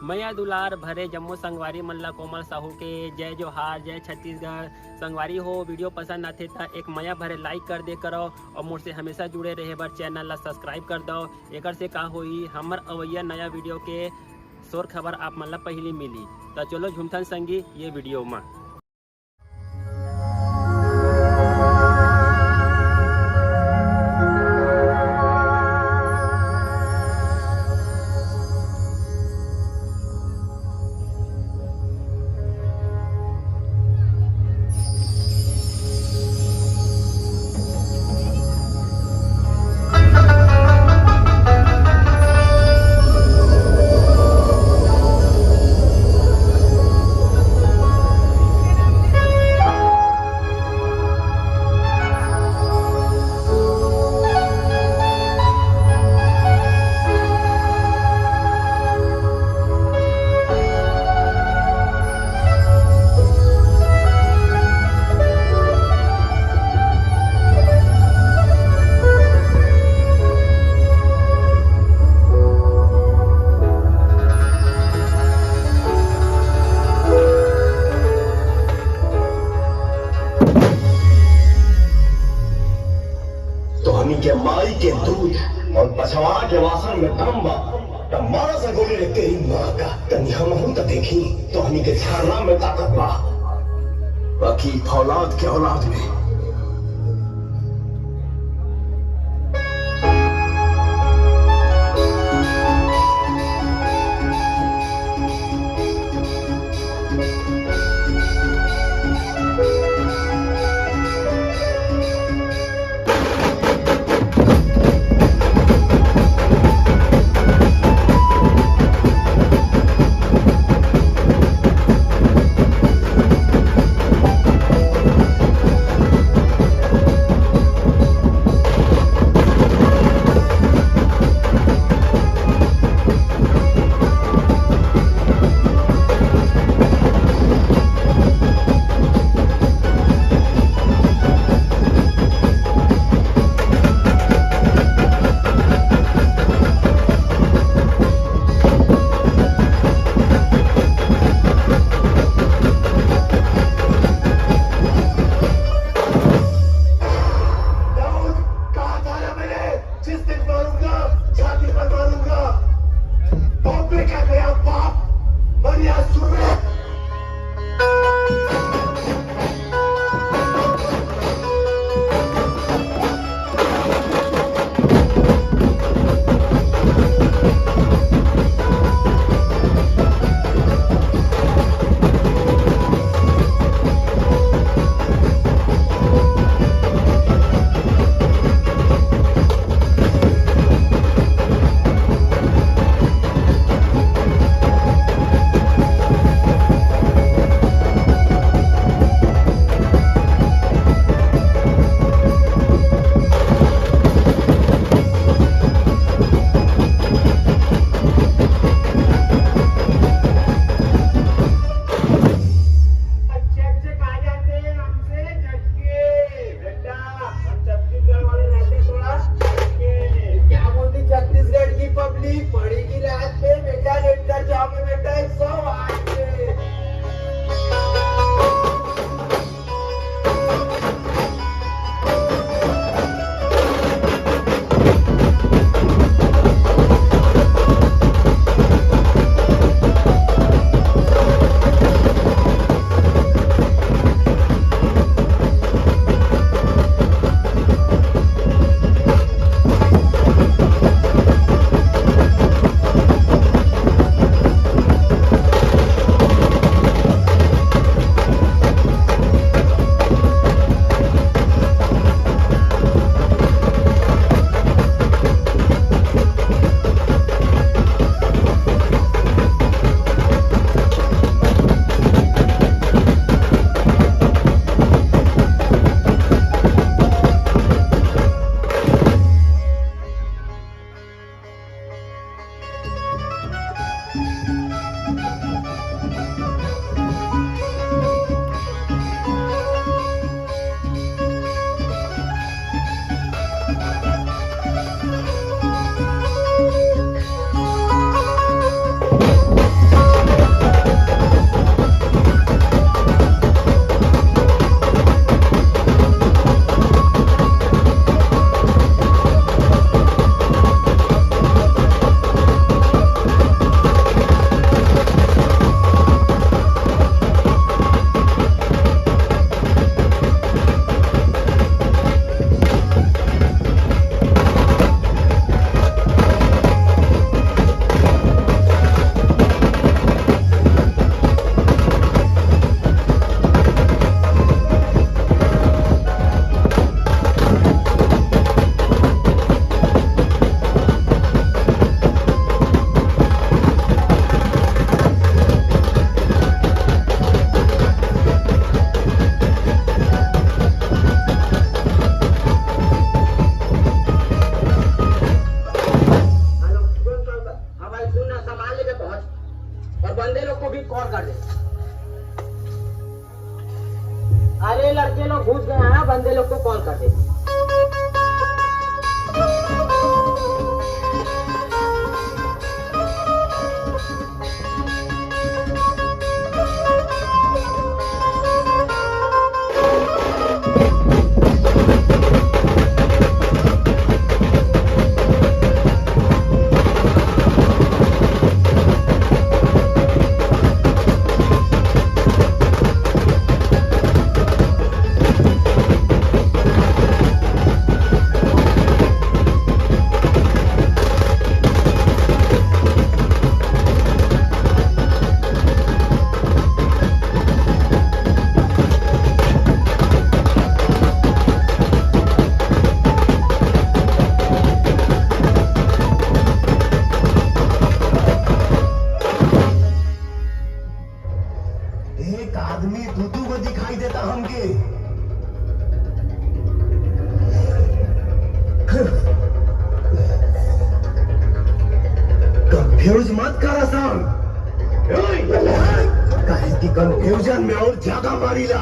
मैया दुलार भरे जम्मू संगवारी मल्ला कोमल साहू के जय जोहार, जय छत्तीसगढ़। संगवारी हो वीडियो पसंद आते तो एक मैया भरे लाइक कर दे करो और मुझसे हमेशा जुड़े रहे बर चैनल ला सब्सक्राइब कर दो। एक से का होई हमर अवैया नया वीडियो के शोर खबर आप मन ला पहली मिली। तो चलो झुमथन संगी ये वीडियो में। के माई के दूध और पछवा के वासन में दम बा तब मारा सगोली रे तेरी माँ का तनी हम हूं तो देखी तो हमी के झारना में ताकत बा बाकी फौलाद के औलाद में। बंदे लोग को कॉल कर दे। एक आदमी दूधू को दिखाई देता हमके। कंफ्यूज मत कर आसान, काहे की कंफ्यूजन में और ज्यादा मारीला।